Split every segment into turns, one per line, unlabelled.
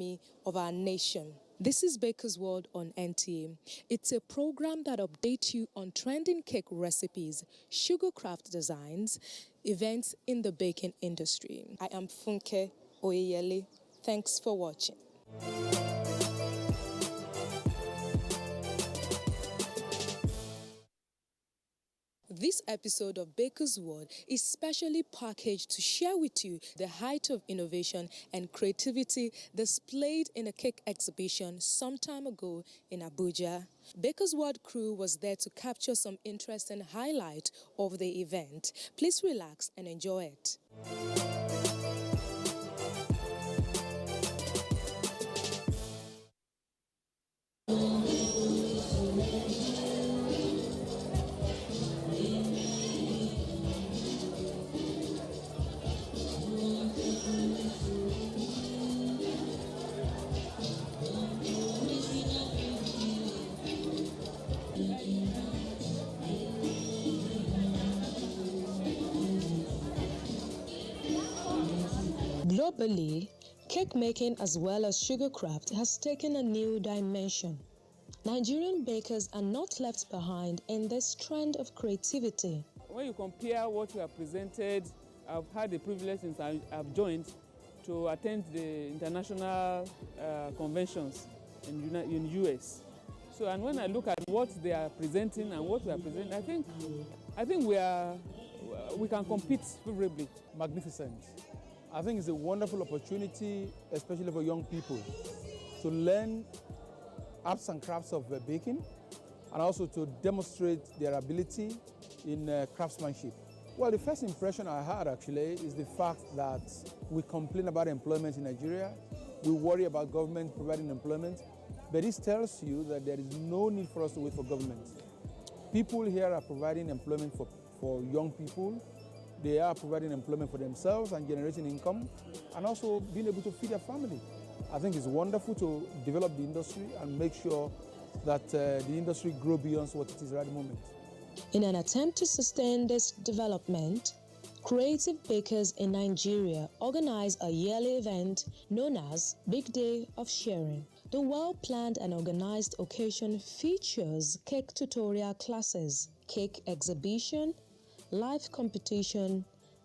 economy of our nation. This is Baker's World on NTA. It's a program that updates you on trending cake recipes, sugar craft designs, events in the baking industry. I am Funke Oyeyele. Thanks for watching. This episode of Baker's World is specially packaged to share with you the height of innovation and creativity displayed in a cake exhibition some time ago in Abuja. Baker's World crew was there to capture some interesting highlights of the event. Please relax and enjoy it. Globally, cake making as well as sugar craft has taken a new dimension. Nigerian bakers are not left behind in this trend of creativity.
When you compare what we have presented, I've had the privilege since I've joined to attend the international conventions in US. So, and when I look at what they are presenting and what we are presenting, I think we can compete favorably.
Magnificent. I think it's a wonderful opportunity, especially for young people, to learn arts and crafts of baking and also to demonstrate their ability in craftsmanship. Well, the first impression I had actually is the fact that we complain about employment in Nigeria. We worry about government providing employment, but this tells you that there is no need for us to wait for government. People here are providing employment for young people. They are providing employment for themselves and generating income and also being able to feed their family. I think it's wonderful to develop the industry and make sure that the industry grow beyond what it is right at the moment.
In an attempt to sustain this development, creative bakers in Nigeria organize a yearly event known as Big Day of Sharing. The well-planned and organized occasion features cake tutorial classes, cake exhibition, live competition,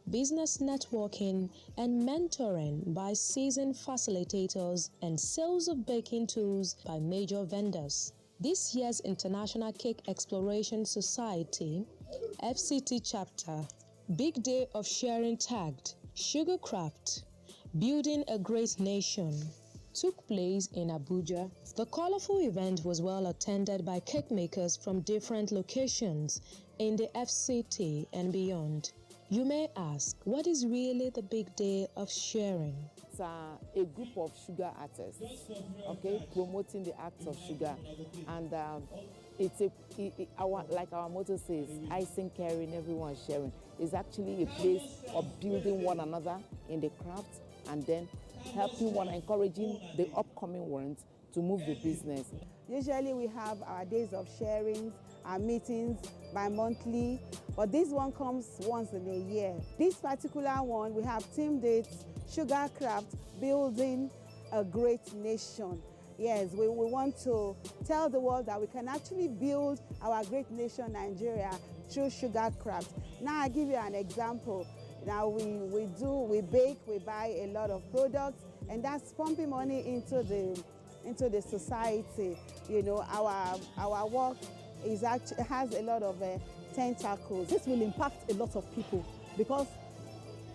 business networking, and mentoring by seasoned facilitators and sales of baking tools by major vendors. This year's International Cake Exploration Society, FCT chapter, Big Day of Sharing tagged Sugar Craft, Building a Great Nation, took place in Abuja. The colorful event was well attended by cake makers from different locations in the FCT and beyond. You may ask, what is really the Big Day of Sharing?
It's a group of sugar artists, okay, promoting the act of sugar, and like our motto says, icing caring, everyone sharing. It's actually a place of building one another in the craft and then helping one, encouraging the upcoming ones to move the business.
Usually we have our days of sharing, our meetings bi-monthly, but this one comes once in a year. This particular one, we have team dates, Sugar Craft, Building a Great Nation. Yes, we want to tell the world that we can actually build our great nation, Nigeria, through sugar craft. Now I'll give you an example. Now we bake, we buy a lot of products, and that's pumping money into the society. You know, our work has a lot of tentacles.
This will impact a lot of people because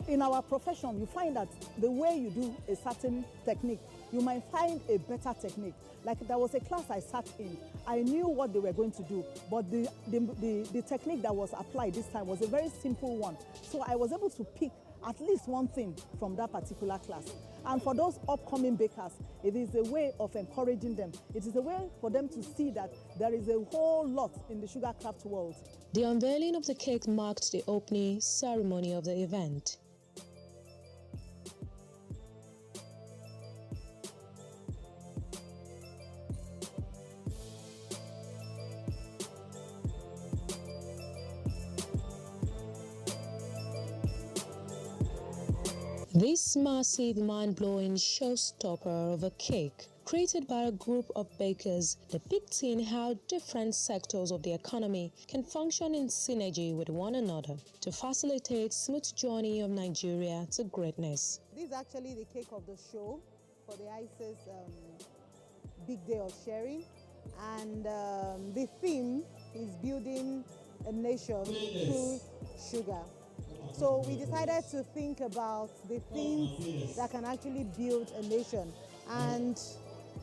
in our profession, you find that the way you do a certain technique, you might find a better technique. Like there was a class I sat in, I knew what they were going to do, but the technique that was applied this time was a very simple one. So I was able to pick at least one thing from that particular class. And for those upcoming bakers, it is a way of encouraging them. It is a way for them to see that there is a whole lot in the sugar craft world.
The unveiling of the cake marked the opening ceremony of the event. This massive, mind-blowing showstopper of a cake, created by a group of bakers, depicting how different sectors of the economy can function in synergy with one another to facilitate smooth journey of Nigeria to greatness.
This is actually the cake of the show for the ICES Big Day of Sharing, and the theme is building a nation through sugar. So we decided to think about the things that can actually build a nation, and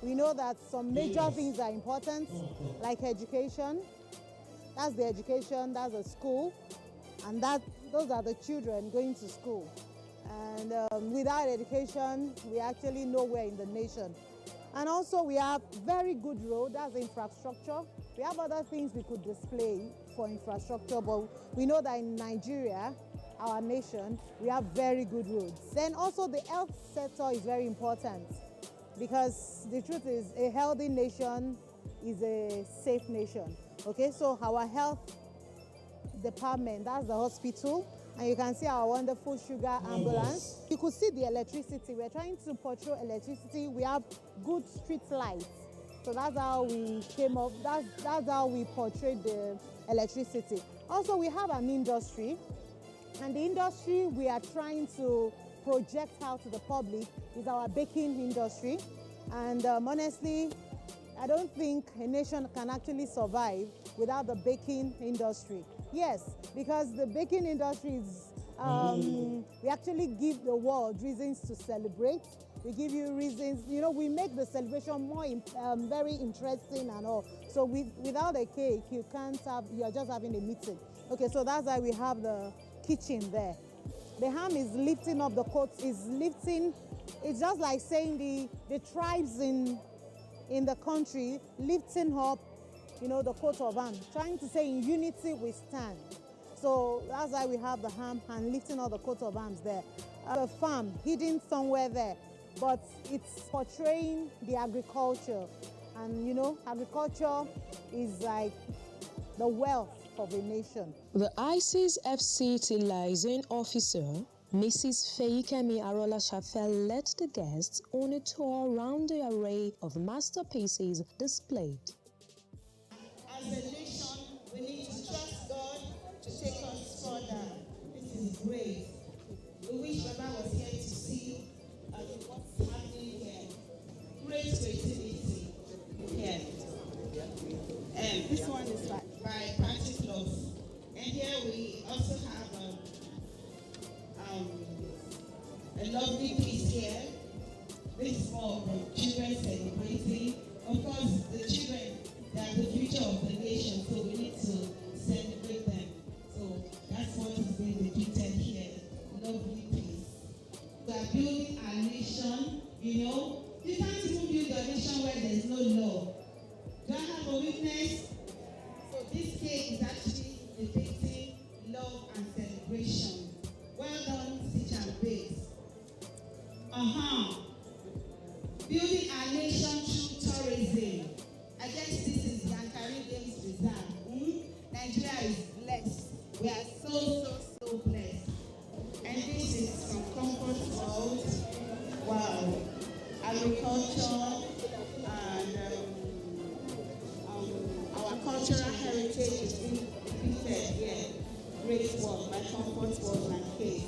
we know that some major things are important, like education. That's the education, that's the school, and those are the children going to school. And without education, we actually nowhere in the nation. And also we have very good road, that's infrastructure. We have other things we could display for infrastructure, but we know that in Nigeria, our nation, we have very good roads. Then also the health sector is very important, because the truth is a healthy nation is a safe nation. Okay, so our health department, that's the hospital, and you can see our wonderful sugar ambulance. You could see the electricity. We're trying to portray electricity. We have good street lights. So that's how we came up, that's how we portrayed the electricity. Also, we have an industry, and the industry we are trying to project out to the public is our baking industry. And honestly, I don't think a nation can actually survive without the baking industry. Yes, because the baking industry is, we actually give the world reasons to celebrate. We give you reasons, you know, we make the celebration more very interesting and all. So without a cake, you can't have, you're just having a meeting. Okay, so that's why we have the kitchen there. The ham is lifting up the coat, is lifting, it's just like saying the tribes in the country lifting up, you know, the coat of arms, trying to say in unity we stand. So that's why we have the ham and lifting up the coat of arms there. A farm hidden somewhere there, but it's portraying the agriculture. And you know, agriculture is like the wealth of a nation.
The ICES FCT liaison officer, Mrs. Feyikemi Arola Shafel, led the guests on a tour around the array of masterpieces displayed.
As a nation, we need to trust God to take us further. This is great. We wish Baba was here to see what's happening here. Great creativity here. This one is by Patrick Love. And here we also have a lovely piece here. This is for children celebrating. Of course, the children, they are the future of the nation, so we need to celebrate them. So that's what is being depicted here. Lovely piece. We are building our nation, you know. You can't even build a nation where there's no law. Do I have a witness? So this cake is actually depicting love and celebration. Well done, Stitch and Base. Building our nation through tourism. I guess this is Yankari Games Reserve. Nigeria is blessed. We are so blessed. And this is from Comfort World. Wow. Agriculture and our cultural heritage is being depicted here. Great work by Comfort World and Cake.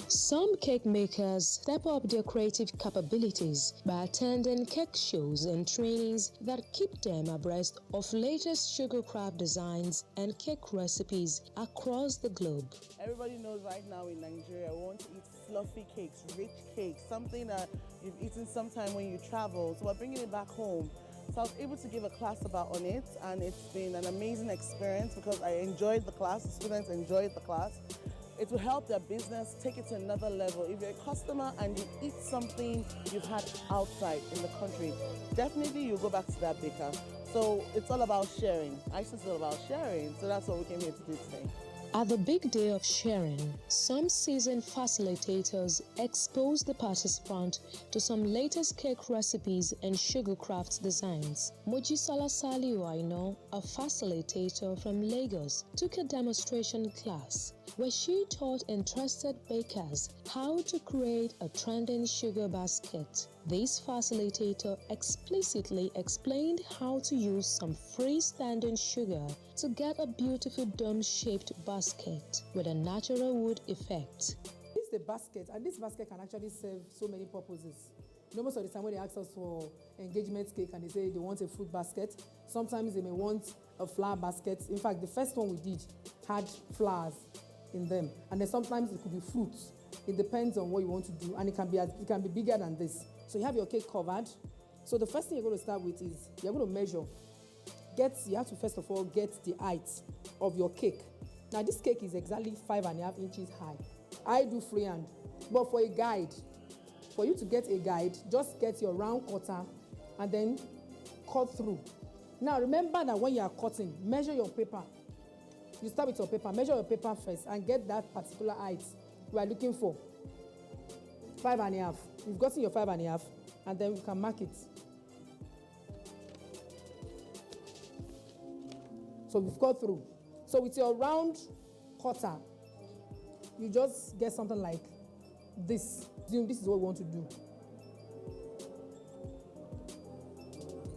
Some cake makers step up their creative capabilities by attending cake shows and trainings that keep them abreast of latest sugar craft designs and cake recipes across the globe.
Everybody knows right now in Nigeria we want to eat fluffy cakes, rich cakes, something that you've eaten sometime when you travel. So we're bringing it back home. So I was able to give a class on it, and it's been an amazing experience because I enjoyed the class, the students enjoyed the class. It will help their business take it to another level. If you're a customer and you eat something you've had outside in the country, definitely you'll go back to that baker. So it's all about sharing. ICES is all about sharing, so that's what we came here to do today.
At the Big Day of Sharing, some seasoned facilitators exposed the participant to some latest cake recipes and sugar craft designs. Mojisola Saliu Aino, a facilitator from Lagos, took a demonstration class where she taught interested bakers how to create a trending sugar basket. This facilitator explicitly explained how to use some freestanding sugar to get a beautiful dome-shaped basket with a natural wood effect.
This is a basket, and this basket can actually serve so many purposes. You know, most of the time when they ask us for engagement cake and they say they want a fruit basket, sometimes they may want a flower basket. In fact, the first one we did had flowers in them, and then sometimes it could be fruits. It depends on what you want to do, and it can be bigger than this. So you have your cake covered. So the first thing you're going to start with is you're going to measure. You have to first of all get the height of your cake. Now this cake is exactly 5.5 inches high. I do freehand, but for a guide, for you to get a guide, just get your round cutter and then cut through. Now remember that when you are cutting, measure your paper. You start with your paper, measure your paper first and get that particular height we are looking for. 5.5. You've gotten your 5.5 and then you can mark it. So we've cut through. So with your round cutter, you just get something like this. This is what we want to do.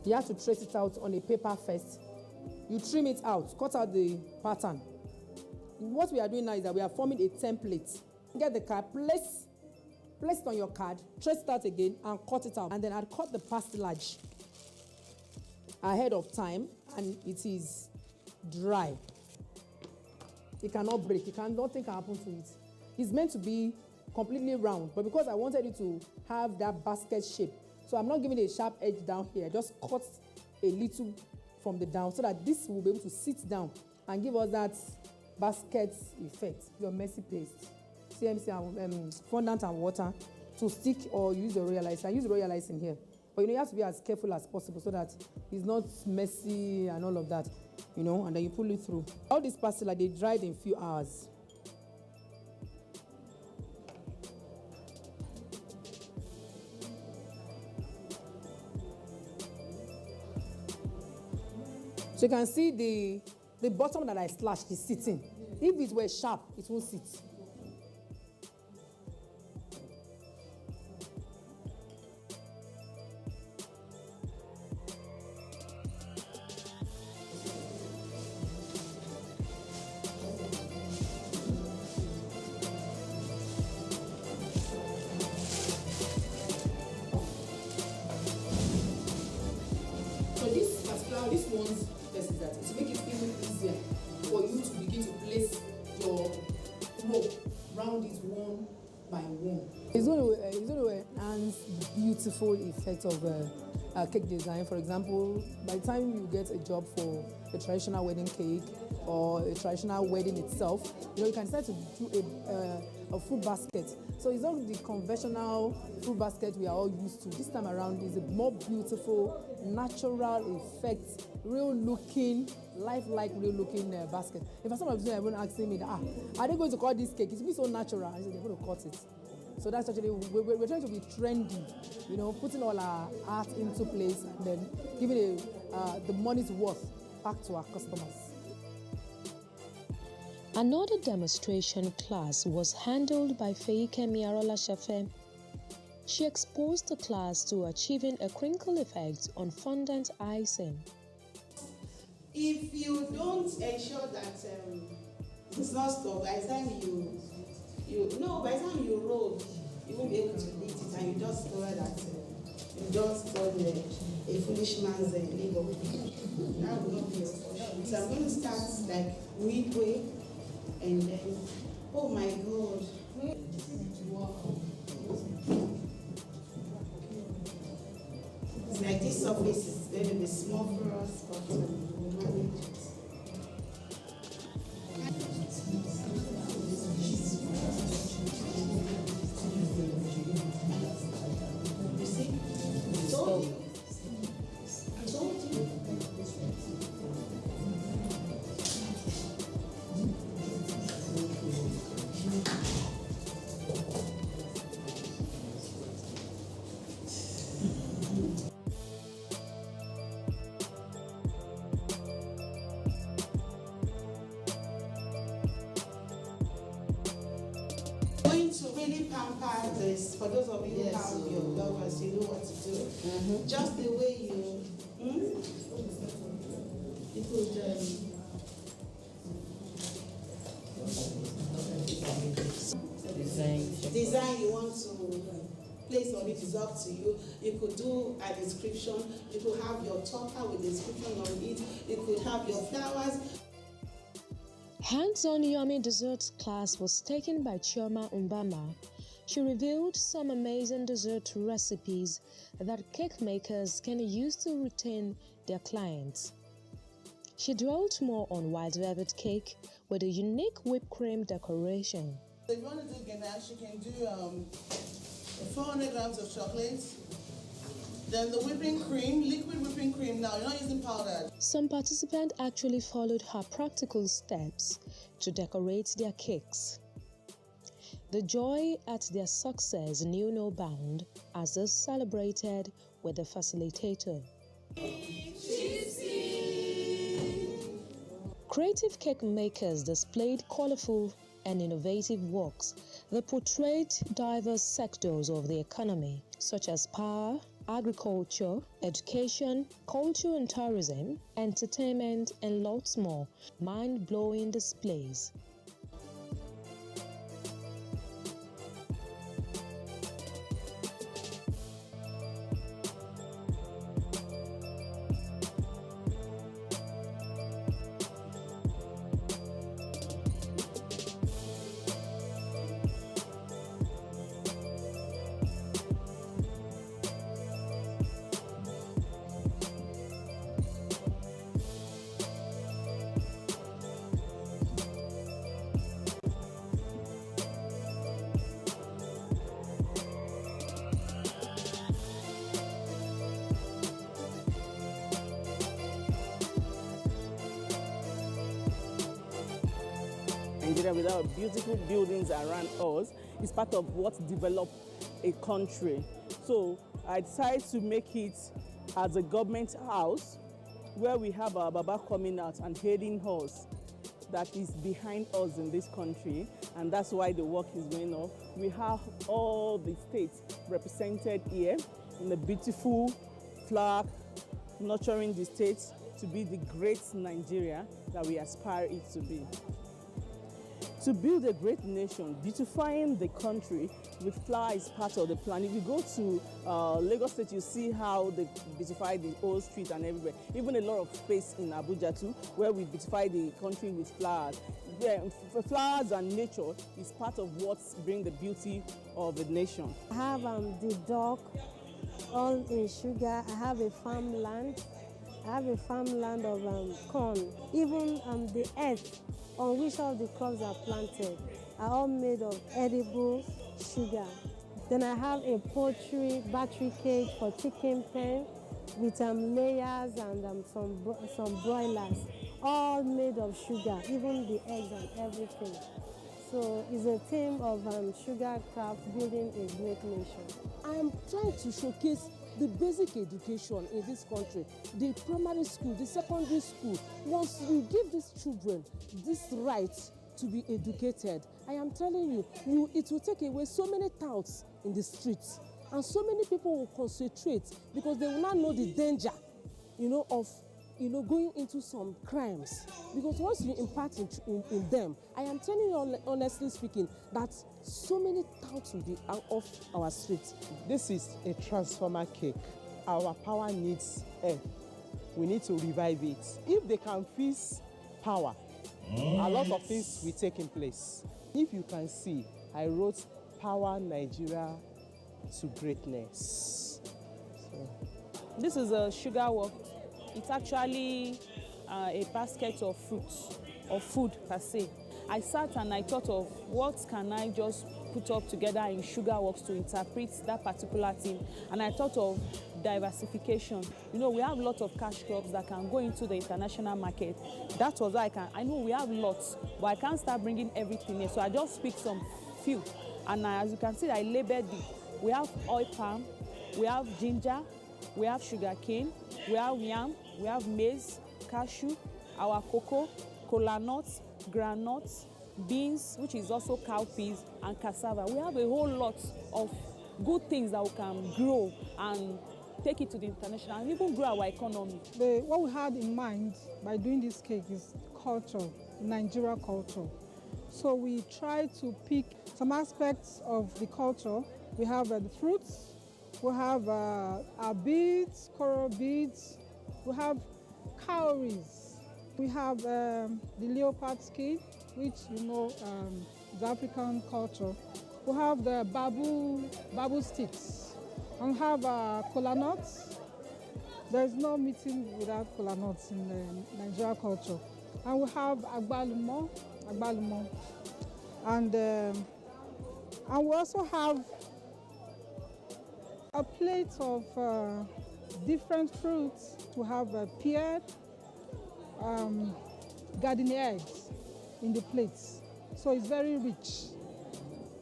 You have to trace it out on a paper first. You trim it out, cut out the pattern. What we are doing now is that we are forming a template. Get the card, place it on your card, trace it out again, and cut it out. And then I'd cut the pastelage ahead of time, and it is dry. It cannot break. Nothing can happen to it. It's meant to be completely round, but because I wanted it to have that basket shape, so I'm not giving it a sharp edge down here. I just cut a little from the down so that this will be able to sit down and give us that basket effect. Your messy paste, CMC and fondant and water to stick, or use the royal ice. I use royal ice in here, but you have to be as careful as possible so that it's not messy and all of that, and then you pull it through. All these pastilla, they dried in a few hours. So you can see the bottom that I slashed is sitting. If it were sharp, it won't sit. So this one's best is that to make it even easier for you to begin to place your rope round it one by one. It's going to enhance the beautiful effect of cake design. For example, by the time you get a job for a traditional wedding cake or a traditional wedding itself, you can start to do a fruit basket. So it's not the conventional fruit basket we are all used to. This time around is a more beautiful, natural effect, real looking, lifelike, real looking basket. In fact, some of you have been asking me, are they going to cut this cake? It's be so natural. I said they're going to cut it. So that's actually, we're trying to be trendy, putting all our art into place and then giving the money's worth back to our customers.
Another demonstration class was handled by Feyikemi Arolashafe. She exposed the class to achieving a crinkle effect on fondant icing.
If you don't ensure that it's not stuck, by the time by the time you roll, you won't be able to beat it, and you just know that you just done a foolish man's labor. That will not be your portion. So I'm going to start like midway, and then, oh my God. It's like this surface is going to be small for us, but we'll manage it. You see? I told you. really pamper this. For those of you who have your loved ones, you know what to do. Just the way you design you want to place on it is up to you. You could do a description. You could have your topper with description on it. You could have your flowers.
Hands-on Yummy Desserts class was taken by Chioma Mbama. She revealed some amazing dessert recipes that cake makers can use to retain their clients. She dwelt more on white velvet cake with a unique whipped cream decoration.
If you want to do ganache, you can do 400 grams of chocolate. Then the whipping cream, liquid whipping cream now, you're not using powder.
Some participants actually followed her practical steps to decorate their cakes. The joy at their success knew no bound as they celebrated with the facilitator. Creative cake makers displayed colorful and innovative works that portrayed diverse sectors of the economy, such as power, agriculture, education, culture and tourism, entertainment, and lots more. Mind-blowing displays.
Nigeria, with our beautiful buildings around us, is part of what developed a country. So I decided to make it as a government house where we have our Baba coming out and heading us that is behind us in this country, and that's why the work is going on. We have all the states represented here in a beautiful flag, nurturing the states to be the great Nigeria that we aspire it to be. To build a great nation, beautifying the country with flower is part of the plan. If you go to Lagos State, you see how they beautify the old street and everywhere. Even a lot of space in Abuja too, where we beautify the country with flowers. Yeah, flowers and nature is part of what brings the beauty of a nation.
I have the dog, all in sugar. I have a farmland. I have a farmland of corn. Even the earth on which all the crops are planted are all made of edible sugar. Then I have a poultry battery cage for chicken pen with layers and some broilers, all made of sugar, even the eggs and everything. So it's a theme of sugar craft, building a great nation.
I'm trying to showcase the basic education in this country, the primary school, the secondary school. Once you give these children this right to be educated, I am telling you, it will take away so many touts in the streets, and so many people will concentrate because they will not know the danger, of going into some crimes. Because once you impart in them, I am telling you honestly speaking, that so many touts will be out of our streets.
This is a transformer cake. Our power needs earth. We need to revive it. If they can fix power, a lot of things will take in place. If you can see, I wrote Power Nigeria to Greatness.
This is a sugar work. It's actually a basket of fruits, or food per se. I sat and I thought of what can I just put up together in sugar works to interpret that particular theme. And I thought of diversification. We have a lot of cash crops that can go into the international market. That was why I know we have lots, but I can't start bringing everything in. So I just picked some few. And as you can see, I labeled it. We have oil palm, we have ginger, we have sugar cane, we have yam, we have maize, cashew, our cocoa, kola nuts, groundnuts, beans, which is also cowpeas, and cassava. We have a whole lot of good things that we can grow and take it to the international and even grow our economy.
What we had in mind by doing this cake is culture, Nigeria culture. So we try to pick some aspects of the culture. We have the fruits, we have our beads, coral beads, we have cowries, we have the leopard skin, which is African culture. We have the babu sticks, and we have kola nuts. There is no meeting without kola nuts in the Nigeria culture. And we have agbalumo, and we also have a plate of different fruits. We have pear, garden eggs in the plates. So it's very rich.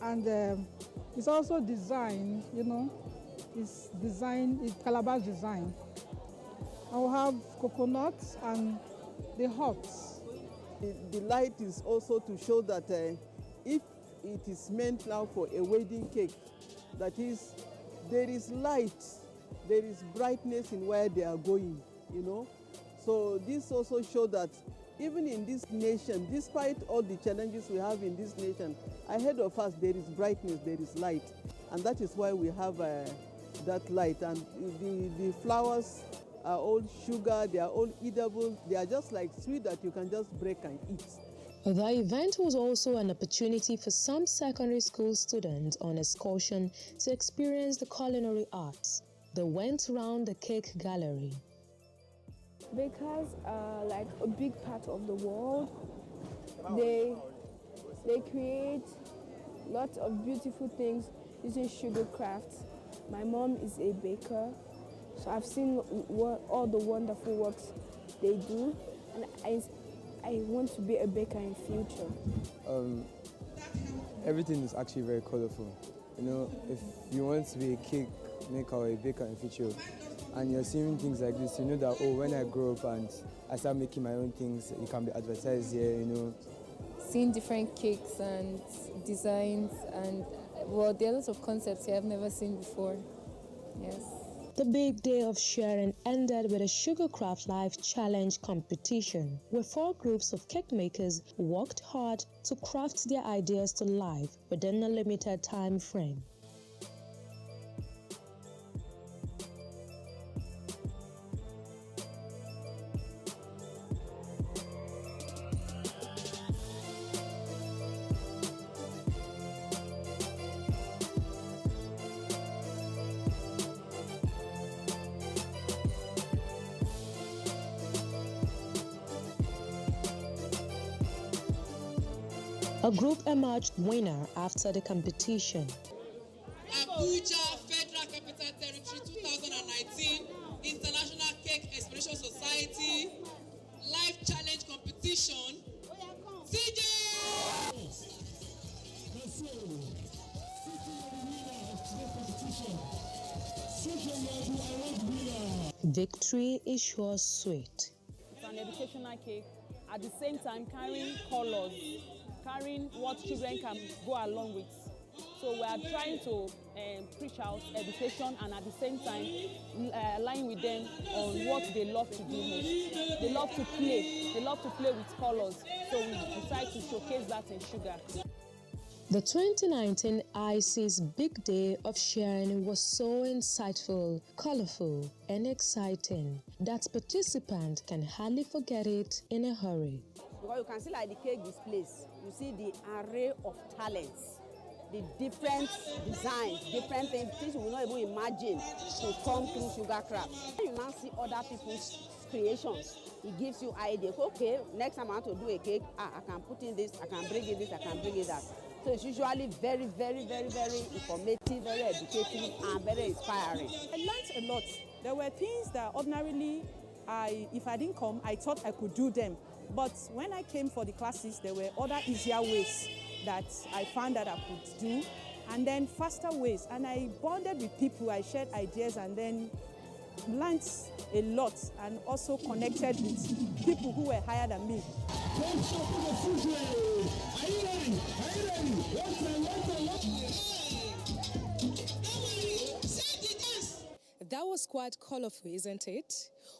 And it's also designed, it's calabash design. And we have coconuts and the hops.
The light is also to show that if it is meant now for a wedding cake, that is, there is light, there is brightness in where they are going, So this also shows that even in this nation, despite all the challenges we have in this nation, ahead of us there is brightness, there is light. And that is why we have that light. And the flowers are all sugar, they are all edible, they are just like sweet that you can just break and eat.
The event was also an opportunity for some secondary school students on excursion to experience the culinary arts. They went around the cake gallery.
Bakers are like a big part of the world. They create lots of beautiful things using sugar crafts. My mom is a baker, so I've seen all the wonderful works they do, and I want to be a baker in future.
Everything is actually very colorful. If you want to be a cake maker or a baker in future, and you're seeing things like this, you know that, when I grow up and I start making my own things, it can be advertised here,
Seeing different cakes and designs, and there are lots of concepts here I've never seen before. Yes.
The big day of sharing ended with a Sugarcraft Life Challenge competition, where 4 groups of cake makers worked hard to craft their ideas to life within a limited time frame. A group emerged winner after the competition.
Abuja Federal Capital Territory 2019 International Cake Exploration Society Life Challenge Competition. CJ!
Victory is sure sweet.
It's an educational cake, at the same time carrying colors, carrying what children can go along with. So we are trying to preach out education and at the same time align with them on what they love to do most. They love to play. They love to play with colors. So we decide to showcase that in sugar.
The 2019 IC's Big Day of Sharing was so insightful, colorful, and exciting that participants can hardly forget it in a hurry.
Because you can see like the cake displays, you see the array of talents, the different designs, different things you will not even imagine to come through Sugarcraft. When you now see other people's creations, it gives you ideas. Okay, next time I want to do a cake, I can put in this, I can bring in this, I can bring in that. So it's usually very, very, very, very informative, very educative, and very inspiring.
I learned a lot. There were things that ordinarily, if I didn't come, I thought I could do them. But when I came for the classes, there were other easier ways that I found that I could do, and then faster ways. And I bonded with people, I shared ideas, and then learned a lot and also connected with people who were higher than me.
That was quite colorful, isn't it?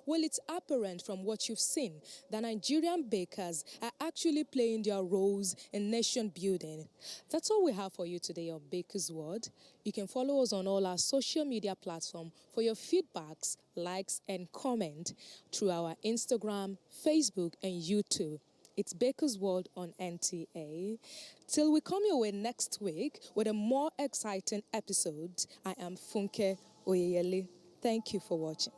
Well, it's apparent from what you've seen that Nigerian bakers are actually playing their roles in nation building. That's all we have for you today on Baker's World. You can follow us on all our social media platforms for your feedbacks, likes, and comment through our Instagram, Facebook, and YouTube. It's Baker's World on NTA. Till we come your way next week with a more exciting episode, I am Funke Oyeyele. Thank you for watching.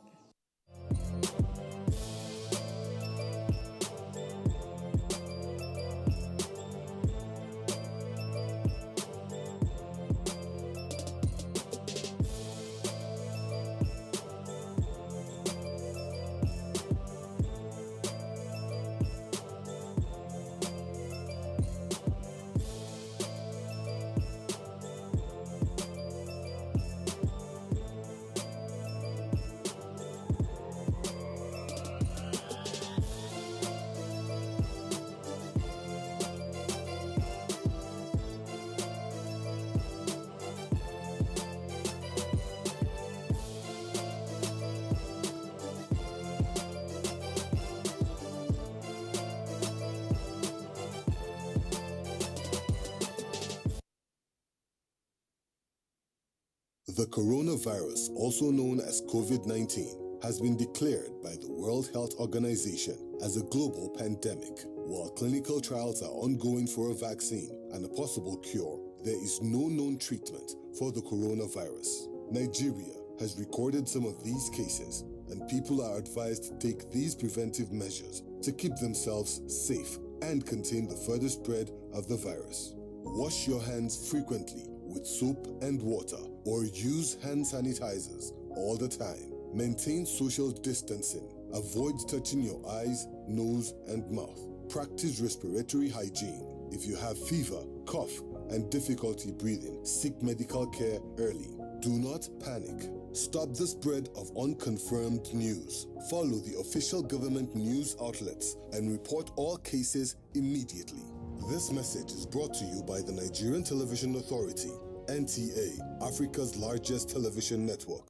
The coronavirus, also known as COVID-19, has been declared by the World Health Organization as a global pandemic. While clinical trials are ongoing for a vaccine and a possible cure, there is no known treatment for the coronavirus. Nigeria has recorded some of these cases, and people are advised to take these preventive measures to keep themselves safe and contain the further spread of the virus. Wash your hands frequently with soap and water, or use hand sanitizers all the time. Maintain social distancing. Avoid touching your eyes, nose, and mouth. Practice respiratory hygiene. If you have fever, cough, and difficulty breathing, seek medical care early. Do not panic. Stop the spread of unconfirmed news. Follow the official government news outlets and report all cases immediately. This message is brought to you by the Nigerian Television Authority, NTA, Africa's largest television network.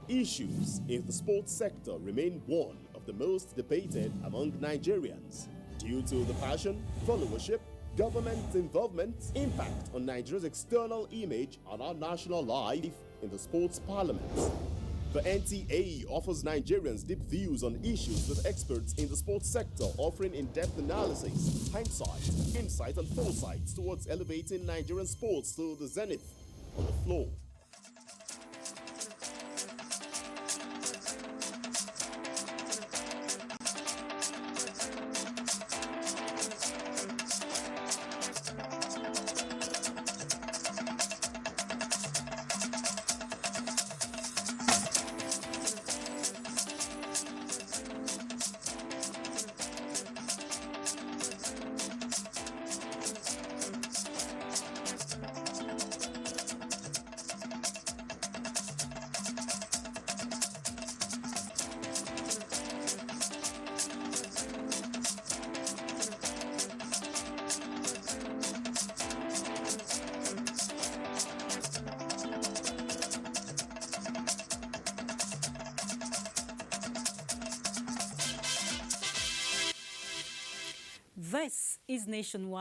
Issues in the sports sector remain one of the most debated among Nigerians due to the passion, followership, government involvement, impact on Nigeria's external image and our national life in the sports parliament. The NTA offers Nigerians deep views on issues with experts in the sports sector, offering in-depth analysis, hindsight, insight, and foresight towards elevating Nigerian sports to the zenith on the floor.
This is Nationwide.